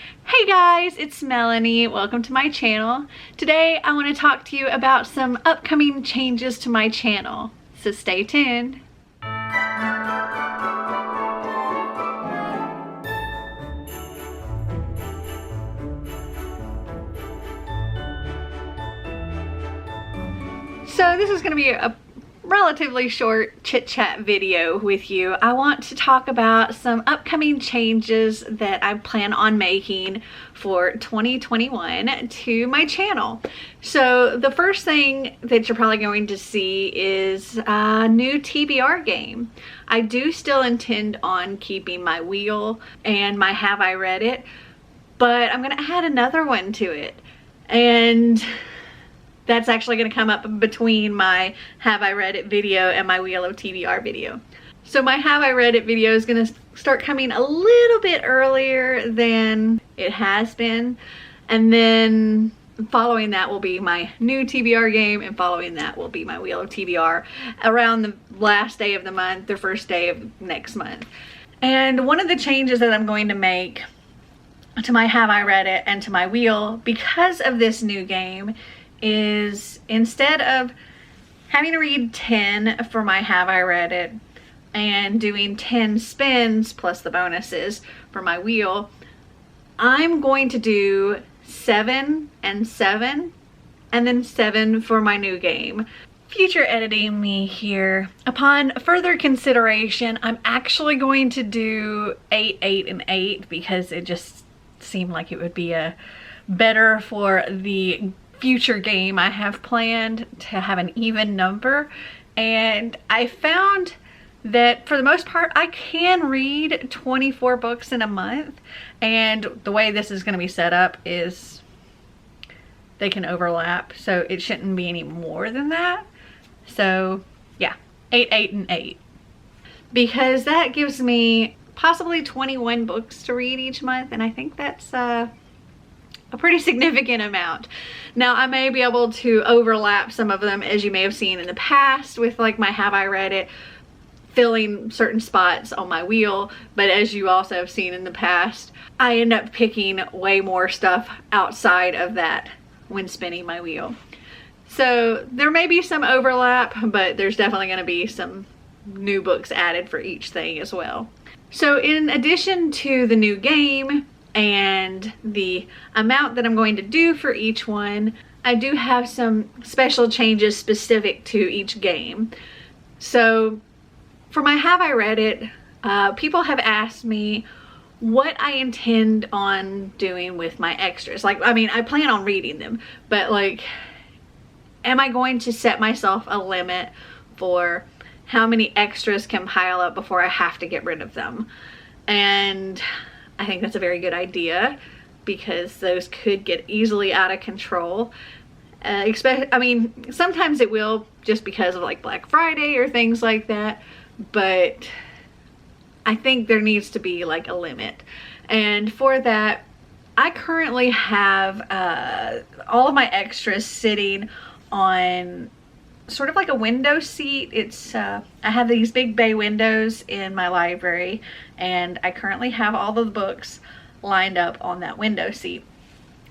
Hey guys, it's Melanie. Welcome to my channel. Today I want to talk to you about some upcoming changes to my channel, so stay tuned. So this is going to be a relatively short chit-chat video with you. I want to talk about some upcoming changes that I plan on making for 2021 to my channel. So the first thing that you're probably going to see is a new TBR game. I do still intend on keeping my wheel and my Have I Read It, but I'm going to add another one to it. And that's actually going to come up between my Have I Read It video and my Wheel of TBR video. So my Have I Read It video is going to start coming a little bit earlier than it has been. And then following that will be my new TBR game, and following that will be my Wheel of TBR around the last day of the month or first day of next month. And one of the changes that I'm going to make to my Have I Read It and to my wheel because of this new game is, instead of having to read 10 for my Have I Read It and doing 10 spins plus the bonuses for my wheel, I'm going to do 7 and 7 and then 7 for my new game. Future editing me here. Upon further consideration, I'm actually going to do 8, 8, and 8 because it just seemed like it would be a better for the future game I have planned to have an even number. And I found that for the most part I can read 24 books in a month, and the way this is going to be set up is they can overlap, so it shouldn't be any more than that. So yeah, 8, 8, and 8, because that gives me possibly 21 books to read each month, and I think that's a pretty significant amount. Now I may be able to overlap some of them, as you may have seen in the past with like my Have I Read It filling certain spots on my wheel, but as you also have seen in the past, I end up picking way more stuff outside of that when spinning my wheel. So there may be some overlap, but there's definitely going to be some new books added for each thing as well. So in addition to the new game and the amount that I'm going to do for each one, I do have some special changes specific to each game. So for my Have I Read It, people have asked me what I intend on doing with my extras. Like, I mean, I plan on reading them, but like, am I going to set myself a limit for how many extras can pile up before I have to get rid of them? And I think that's a very good idea, because those could get easily out of control. I mean, sometimes it will, just because of like Black Friday or things like that, but I think there needs to be like a limit. And for that, I currently have all of my extras sitting on sort of like a window seat. It's I have these big bay windows in my library, and I currently have all of the books lined up on that window seat.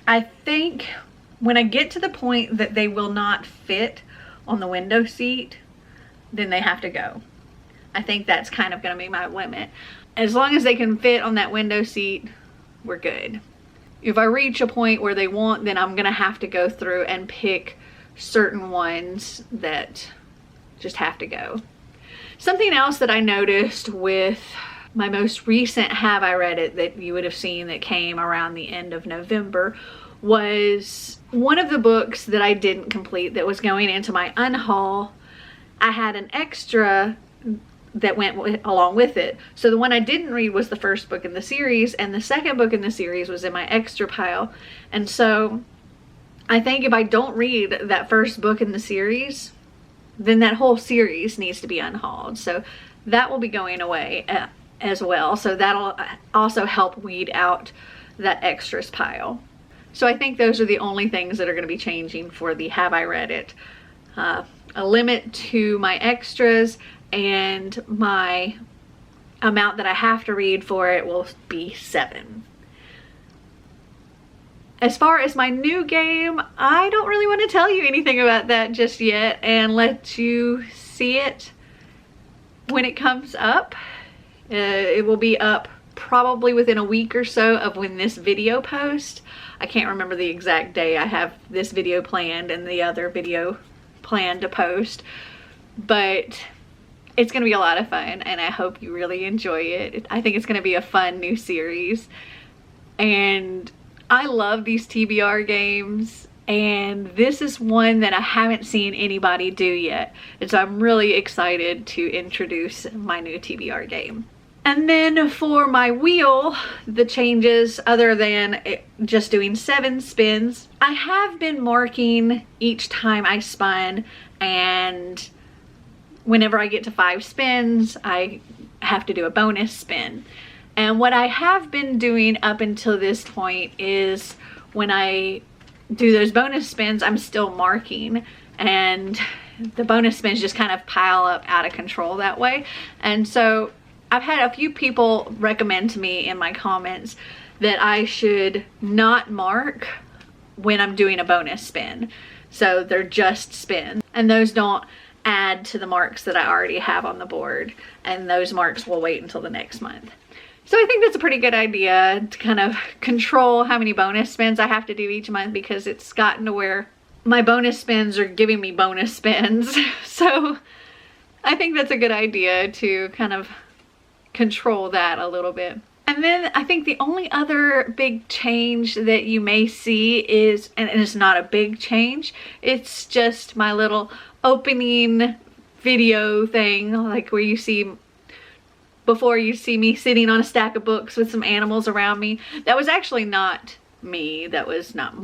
I think when I get to the point that they will not fit on the window seat, then they have to go. I think that's kind of going to be my limit. As long as they can fit on that window seat, we're good. If I reach a point where they won't, then I'm going to have to go through and pick certain ones that just have to go. Something else that I noticed with my most recent Have I Read It that you would have seen that came around the end of November was one of the books that I didn't complete that was going into my unhaul. I had an extra that went along with it. So the one I didn't read was the first book in the series, and the second book in the series was in my extra pile. And so I think if I don't read that first book in the series, then that whole series needs to be unhauled. So that will be going away as well. So that'll also help weed out that extras pile. So I think those are the only things that are going to be changing for the Have I Read It. A limit to my extras, and my amount that I have to read for it will be 7. As far as my new game, I don't really want to tell you anything about that just yet and let you see it when it comes up. It will be up probably within a week or so of when this video posts. I can't remember the exact day I have this video planned and the other video planned to post, but it's gonna be a lot of fun and I hope you really enjoy it. I think it's gonna be a fun new series, and I love these TBR games, and this is one that I haven't seen anybody do yet, and so I'm really excited to introduce my new TBR game. And then for my wheel, the changes other than just doing 7 spins, I have been marking each time I spun, and whenever I get to 5 spins, I have to do a bonus spin. And what I have been doing up until this point is when I do those bonus spins, I'm still marking, and the bonus spins just kind of pile up out of control that way. And so I've had a few people recommend to me in my comments that I should not mark when I'm doing a bonus spin. So they're just spins, and those don't add to the marks that I already have on the board, and those marks will wait until the next month. So I think that's a pretty good idea to kind of control how many bonus spins I have to do each month, because it's gotten to where my bonus spins are giving me bonus spins. So I think that's a good idea to kind of control that a little bit. And then I think the only other big change that you may see is, and it's not a big change, it's just my little opening video thing, like where you see, before you see me sitting on a stack of books with some animals around me. That was actually not me. That was not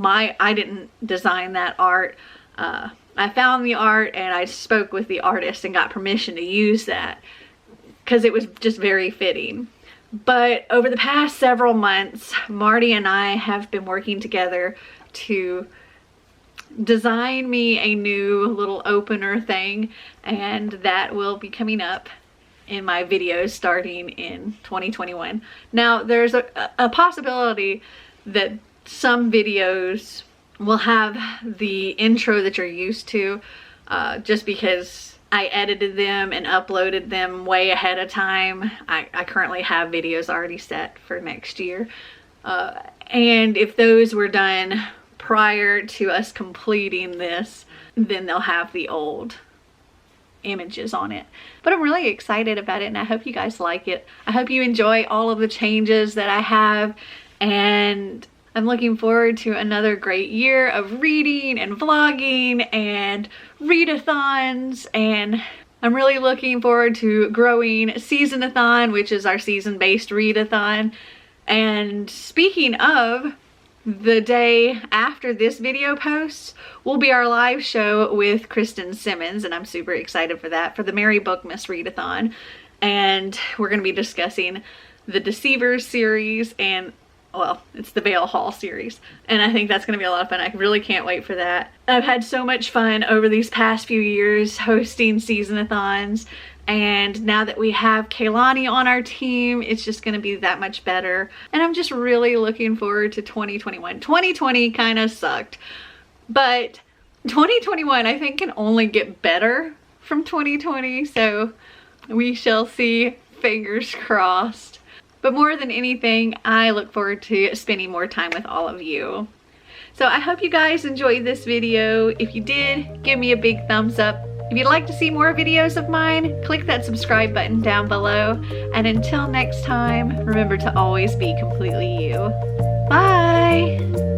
I didn't design that art. I found the art and I spoke with the artist and got permission to use that because it was just very fitting. But over the past several months, Marty and I have been working together to design me a new little opener thing, and that will be coming up in my videos starting in 2021. Now there's a possibility that some videos will have the intro that you're used to, just because I edited them and uploaded them way ahead of time. I currently have videos already set for next year, and if those were done prior to us completing this, then they'll have the old images on it. But I'm really excited about it, and I hope you guys like it. I hope you enjoy all of the changes that I have, and I'm looking forward to another great year of reading and vlogging and readathons, and I'm really looking forward to growing Seasonathon, which is our season-based readathon. And speaking of, the day after this video posts will be our live show with Kristen Simmons, and I'm super excited for that, for the Mary Bookmas Readathon. And we're going to be discussing the Deceivers series, and well, it's the Veil Hall series, and I think that's going to be a lot of fun. I really can't wait for that. I've had so much fun over these past few years hosting seasonathons, and now that we have Kaylani on our team, it's just going to be that much better. And I'm just really looking forward to 2021. 2020 kind of sucked, but 2021 I think can only get better from 2020, so we shall see, fingers crossed. But more than anything, I look forward to spending more time with all of you. So I hope you guys enjoyed this video. If you did, give me a big thumbs up. If you'd like to see more videos of mine, click that subscribe button down below. And until next time, remember to always be completely you. Bye!